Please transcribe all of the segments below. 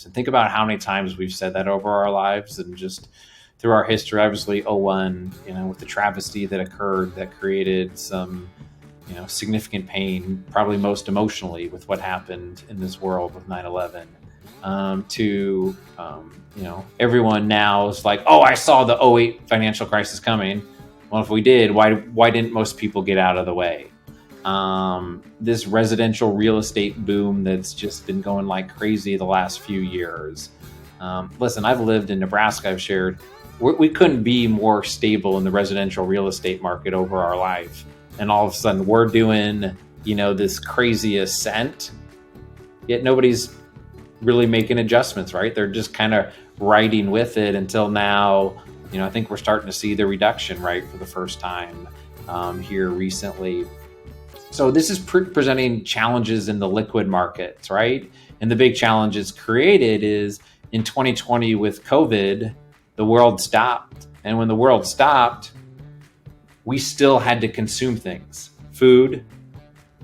And think about how many times we've said that over our lives and just through our history. Obviously, '01, with the travesty that occurred that created some, significant pain, probably most emotionally with what happened in this world with 9/11. Everyone now is like, oh, I saw the '08 financial crisis coming. Well, if we did, why didn't most people get out of the way? This residential real estate boom that's just been going like crazy the last few years. Listen, I've lived in Nebraska. I've shared, we couldn't be more stable in the residential real estate market over our life. And all of a sudden we're doing, this crazy ascent, yet nobody's really making adjustments, right? They're just kind of riding with it until now. I think we're starting to see the reduction, right, for the first time here recently. So this is presenting challenges in the liquid markets, right? And the big challenge it's created is in 2020 with COVID, the world stopped. And when the world stopped, we still had to consume things, food.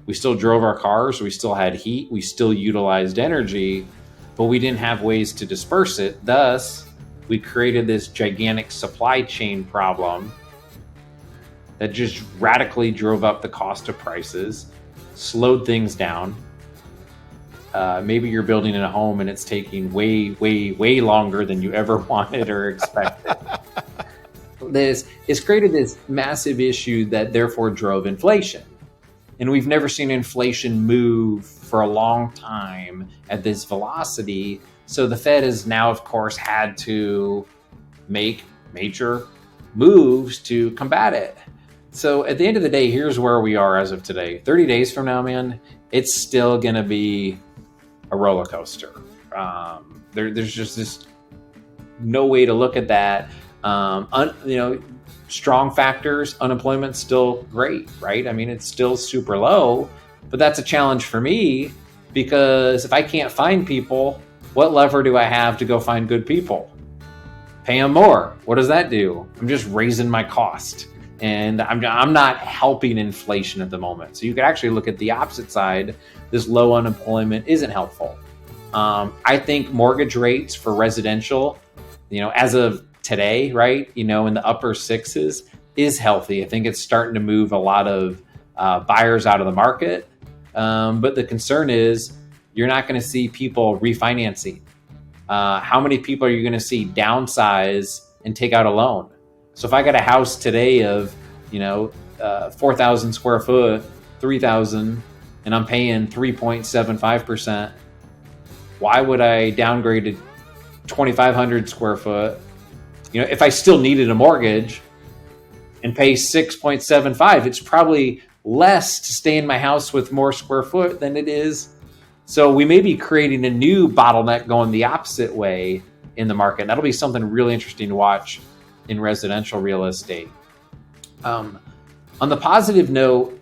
We still drove our cars. We still had heat. We still utilized energy, but we didn't have ways to disperse it. Thus, we created this gigantic supply chain problem that just radically drove up the cost of prices, slowed things down. Maybe you're building in a home and it's taking way, way, way longer than you ever wanted or expected. It's created this massive issue that therefore drove inflation. And we've never seen inflation move for a long time at this velocity. So the Fed has now, of course, had to make major moves to combat it. So at the end of the day, here's where we are as of today. 30 days from now, man, it's still going to be a roller coaster. There's just this no way to look at that. Strong factors, unemployment's still great, right? I mean, it's still super low, but that's a challenge for me because if I can't find people, what lever do I have to go find good people? Pay them more. What does that do? I'm just raising my cost. And I'm not helping inflation at the moment. So you could actually look at the opposite side. This low unemployment isn't helpful. I think mortgage rates for residential, as of today, right, in the upper sixes is healthy. I think it's starting to move a lot of buyers out of the market. But the concern is you're not going to see people refinancing. How many people are you going to see downsize and take out a loan? So if I got a house today of, 4,000 square foot, 3,000, and I'm paying 3.75%, why would I downgrade to 2,500 square foot? If I still needed a mortgage and pay 6.75, it's probably less to stay in my house with more square foot than it is. So we may be creating a new bottleneck going the opposite way in the market. That'll be something really interesting to watch in residential real estate. On the positive note,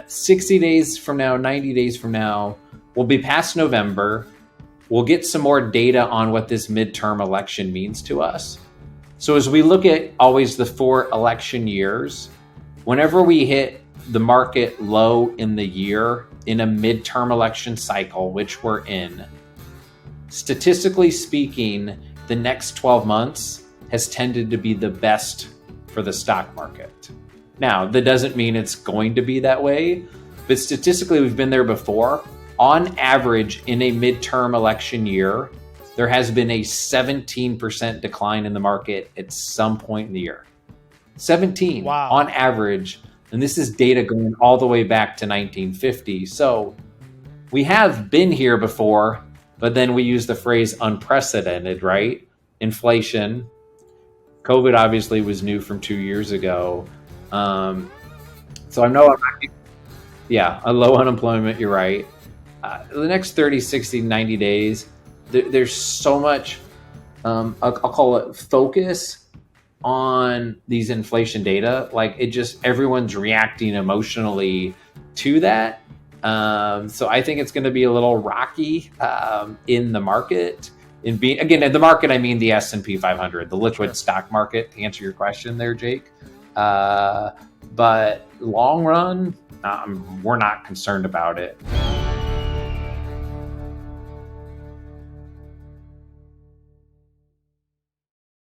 60 days from now, 90 days from now, we'll be past November. We'll get some more data on what this midterm election means to us. So as we look at always the 4 election years, whenever we hit the market low in the year in a midterm election cycle, which we're in, statistically speaking, the next 12 months has tended to be the best for the stock market. Now, that doesn't mean it's going to be that way, but statistically, we've been there before. On average, in a midterm election year, there has been a 17% decline in the market at some point in the year. 17 Wow. On average. And this is data going all the way back to 1950. So we have been here before, but then we use the phrase unprecedented, right? Inflation. COVID obviously was new from 2 years ago. So I know a low unemployment, you're right. The next 30, 60, 90 days, there's so much, I'll call it focus on these inflation data. Like everyone's reacting emotionally to that. So I think it's going to be a little rocky in the market. In the market, I mean the S&P 500, the liquid stock market, to answer your question there, Jake. But long run, we're not concerned about it.